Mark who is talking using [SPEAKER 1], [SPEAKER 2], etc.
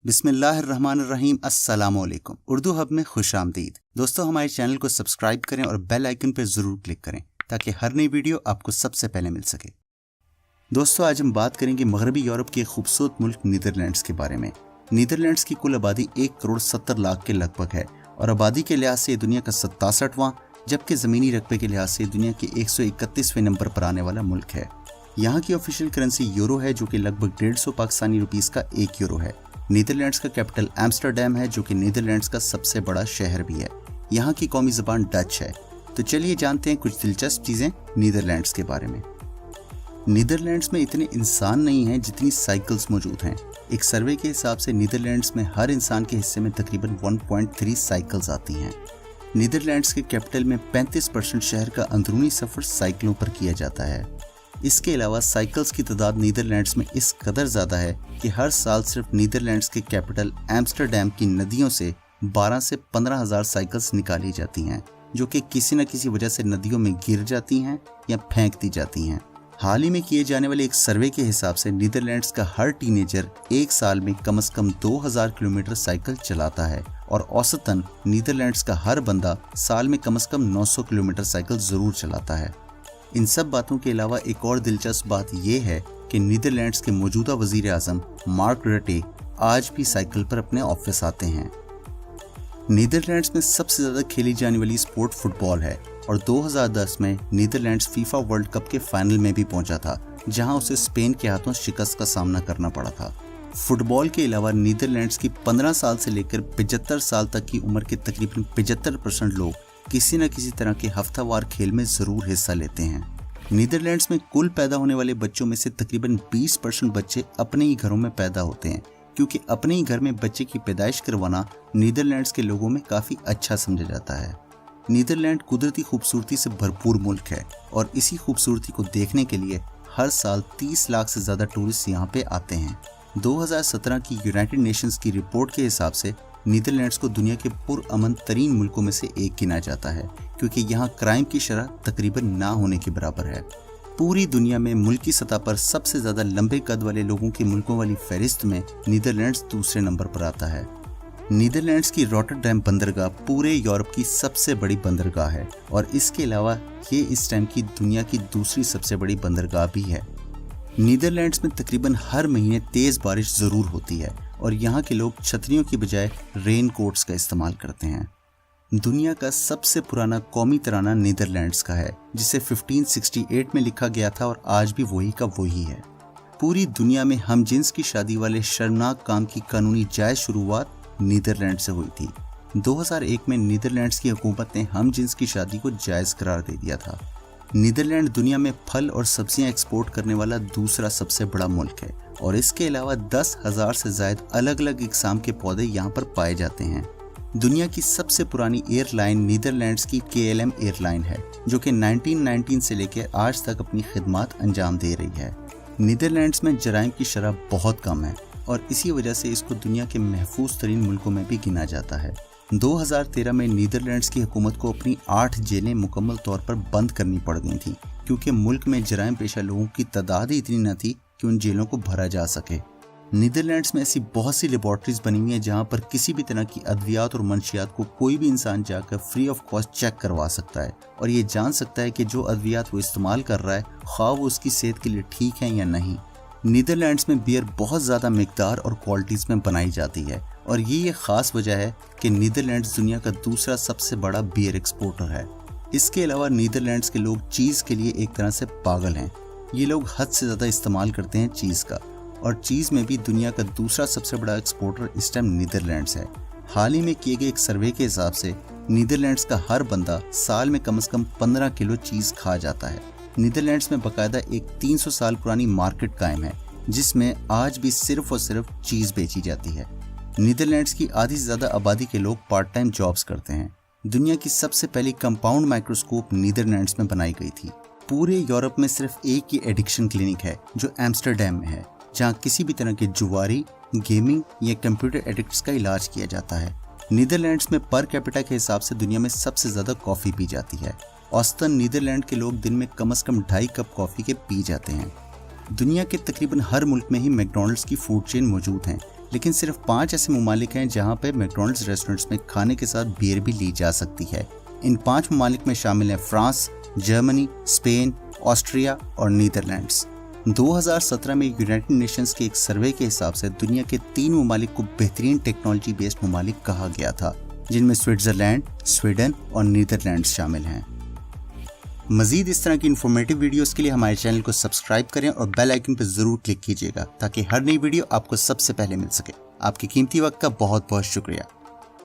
[SPEAKER 1] बिस्मिल्लाहिर्रहमानिर्रहीम। अस्सलाम वालेकुम। उर्दू हब में खुश आमदीद। दोस्तों, हमारे चैनल को सब्सक्राइब करें और बेल आइकन पर ज़रूर क्लिक करें ताकि हर नई वीडियो आपको सबसे पहले मिल सके। दोस्तों, आज हम बात करेंगे मगरबी यूरोप के खूबसूरत मुल्क नीदरलैंड्स के बारे में। नीदरलैंड्स की कुल आबादी 1,70,00,000 के लगभग है और आबादी के लिहाज से दुनिया का 67वां, जबकि ज़मीनी रकबे के लिहाज से दुनिया के 131वें नंबर पर आने वाला मुल्क है। यहाँ की ऑफिशियल करेंसी यूरो है, जो कि लगभग 150 पाकिस्तानी रुपीस का 1 यूरो है। नीदरलैंड्स का कैपिटल एम्स्टर्डम है, जो कि नीदरलैंड्स का सबसे बड़ा शहर भी है। यहाँ की कौमी ज़बान डच है। तो चलिए जानते हैं कुछ दिलचस्प चीज़ें नीदरलैंड्स के बारे में। नीदरलैंड्स में इतने इंसान नहीं हैं जितनी साइकिल्स मौजूद हैं। एक सर्वे के हिसाब से नीदरलैंड्स में हर इंसान के हिस्से में तकरीबन 1.3 साइकिल्स आती हैं। नीदरलैंड्स के कैपिटल में 35% शहर का अंदरूनी सफ़र साइकिलों पर किया जाता है। इसके अलावा साइकिल्स की तादाद नीदरलैंड्स में इस कदर ज़्यादा है कि हर साल सिर्फ नीदरलैंड्स के कैपिटल एम्स्टर्डम की नदियों से 12 से 15 हज़ार साइकिल्स निकाली जाती हैं, जो कि किसी न किसी वजह से नदियों में गिर जाती हैं या फेंक दी जाती हैं। हाल ही में किए जाने वाले एक सर्वे के हिसाब से नीदरलैंड्स का हर टीनेजर एक साल में कम से कम 2000 किलोमीटर साइकिल चलाता है और औसतन नीदरलैंड्स का हर बंदा साल में कम से कम 900 किलोमीटर साइकिल ज़रूर चलाता है। इन सब बातों के अलावा एक और दिलचस्प बात यह है कि नीदरलैंड्स के मौजूदा वज़ीर आज़म मार्क रटे आज भी साइकिल पर अपने ऑफिस आते हैं। नीदरलैंड्स में सबसे ज़्यादा खेली जाने वाली स्पोर्ट फुटबॉल है और 2010 में नीदरलैंड्स फीफा वर्ल्ड कप के फाइनल में भी पहुंचा था, जहां उसे स्पेन के हाथों शिकस्त का सामना करना पड़ा था। फुटबॉल के अलावा नीदरलैंड्स की 15 साल से लेकर 75 साल तक की उम्र के तकरीबन 75% लोग किसी न किसी तरह के हफ्तावार खेल में ज़रूर हिस्सा लेते हैं। नीदरलैंड्स में कुल पैदा होने वाले बच्चों में से तकरीबन 20% बच्चे अपने ही घरों में पैदा होते हैं, क्योंकि अपने ही घर में बच्चे की पैदाइश करवाना नीदरलैंड्स के लोगों में काफ़ी अच्छा समझा जाता है। नीदरलैंड कुदरती खूबसूरती से भरपूर मुल्क है और इसी खूबसूरती को देखने के लिए हर साल 30 लाख से ज़्यादा टूरिस्ट यहाँ पे आते हैं। 2017 की यूनाइटेड नेशंस की रिपोर्ट के हिसाब से नीदरलैंड्स को दुनिया के पुरअमन तरीन मुल्कों में से एक गिना जाता है, क्योंकि यहाँ क्राइम की शरह तकरीबन ना होने के बराबर है। पूरी दुनिया में मुल्की सतह पर सबसे ज़्यादा लंबे कद वाले लोगों के मुल्कों वाली फहरिस्त में नीदरलैंड्स दूसरे नंबर पर आता है। नीदरलैंड्स की रॉटरडैम बंदरगाह पूरे यूरोप की सबसे बड़ी बंदरगाह है और इसके अलावा ये इस टाइम की दुनिया की दूसरी सबसे बड़ी बंदरगाह भी है। नीदरलैंड्स में तकरीबन हर महीने तेज़ बारिश ज़रूर होती है और यहाँ के लोग छतरियों की बजाय रेन कोट्स का इस्तेमाल करते हैं। दुनिया का सबसे पुराना कौमी तराना नीदरलैंड्स का है, जिसे 1568 में लिखा गया था और आज भी वही का वही है। पूरी दुनिया में हम जिन्स की शादी वाले शर्मनाक काम की कानूनी जायज़ शुरुआत नीदरलैंड से हुई थी। 2001 में नीदरलैंड्स की हुकूमत ने हम जिन्स की शादी को जायज़ करार दे दिया था। नीदरलैंड दुनिया में फल और सब्जियां एक्सपोर्ट करने वाला दूसरा सबसे बड़ा मुल्क है और इसके अलावा 10,000 से ज़ायद अलग अलग इकसाम के पौधे यहाँ पर पाए जाते हैं। दुनिया की सबसे पुरानी एयरलाइन नीदरलैंड्स की KLM एयरलाइन है, जो कि 1919 से लेकर आज तक अपनी खिदमत अंजाम दे रही है। नीदरलैंड्स में जराइम की शरह बहुत कम है और इसी वजह से इसको दुनिया के महफूज तरीन मुल्कों में भी गिना जाता है। 2013 में नीदरलैंड्स की हुकूमत को अपनी 8 जेलें मुकम्मल तौर पर बंद करनी पड़ गई थी, क्योंकि मुल्क में जराइम पेशा लोगों की तादाद ही इतनी न थी कि उन जेलों को भरा जा सके। नीदरलैंड्स में ऐसी बहुत सी लेबॉर्ट्रीज बनी हुई हैं जहां पर किसी भी तरह की अद्वियात और मंशियात को कोई भी इंसान जाकर फ्री ऑफ कॉस्ट चेक करवा सकता है और ये जान सकता है कि जो अद्वियात वो इस्तेमाल कर रहा है ख्वाह वो उसकी सेहत के लिए ठीक है या नहीं। नीदरलैंड्स में बियर बहुत ज़्यादा मिकदार और क्वालिटीज़ में बनाई जाती है और ये ख़ास वजह है कि नीदरलैंड्स दुनिया का दूसरा सबसे बड़ा बियर एक्सपोर्टर है। इसके अलावा नीदरलैंड्स के लोग चीज़ के लिए एक तरह से पागल हैं। ये लोग हद से ज़्यादा इस्तेमाल करते हैं चीज़ का, और चीज़ में भी दुनिया का दूसरा सबसे बड़ा एक्सपोर्टर इस टाइम नीदरलैंड्स है। हाल ही में किए गए एक सर्वे के हिसाब से नीदरलैंड्स का हर बंदा साल में कम से कम 15 किलो चीज़ खा जाता है। नीदरलैंड्स में बाकायदा एक 300 साल पुरानी मार्केट कायम है, जिसमें आज भी सिर्फ और सिर्फ चीज़ बेची जाती है। नीदरलैंड्स की आधी से ज़्यादा आबादी के लोग पार्ट टाइम जॉब्स करते हैं। दुनिया की सबसे पहली कंपाउंड माइक्रोस्कोप नीदरलैंड्स में बनाई गई थी। पूरे यूरोप में सिर्फ एक ही एडिक्शन क्लिनिक है, जो एम्स्टर्डम में है, जहाँ किसी भी तरह के जुआरी, गेमिंग या कंप्यूटर एडिक्ट्स का इलाज किया जाता है। नीदरलैंड्स में पर कैपिटा के हिसाब से दुनिया में सबसे ज़्यादा कॉफ़ी पी जाती है। औसतन नीदरलैंड के लोग दिन में कम से कम 2.5 कप कॉफ़ी के पी जाते हैं। दुनिया के तकरीबन हर मुल्क में ही मैकडॉनल्ड्स की फूड चेन मौजूद हैं, لیکن صرف 5 ایسے ممالک ہیں جہاں پہ میکڈونلڈز ریسٹورنٹس میں کھانے کے ساتھ بیئر بھی لی جا سکتی ہے۔ ان 5 ممالک میں شامل ہیں فرانس، جرمنی، اسپین، آسٹریا اور نیدرلینڈز۔ 2017 میں یونائٹڈ نیشنز کے ایک سروے کے حساب سے دنیا کے 3 ممالک کو بہترین ٹیکنالوجی بیسڈ ممالک کہا گیا تھا، جن میں سوئٹزرلینڈ، سویڈن اور نیدرلینڈز شامل ہیں۔ مزید اس طرح کی انفارمیٹیو ویڈیوز کے لیے ہمارے چینل کو سبسکرائب کریں اور بیل آئیکن پر ضرور کلک کیجیے گا تاکہ ہر نئی ویڈیو آپ کو سب سے پہلے مل سکے۔ آپ کے قیمتی وقت کا بہت بہت شکریہ۔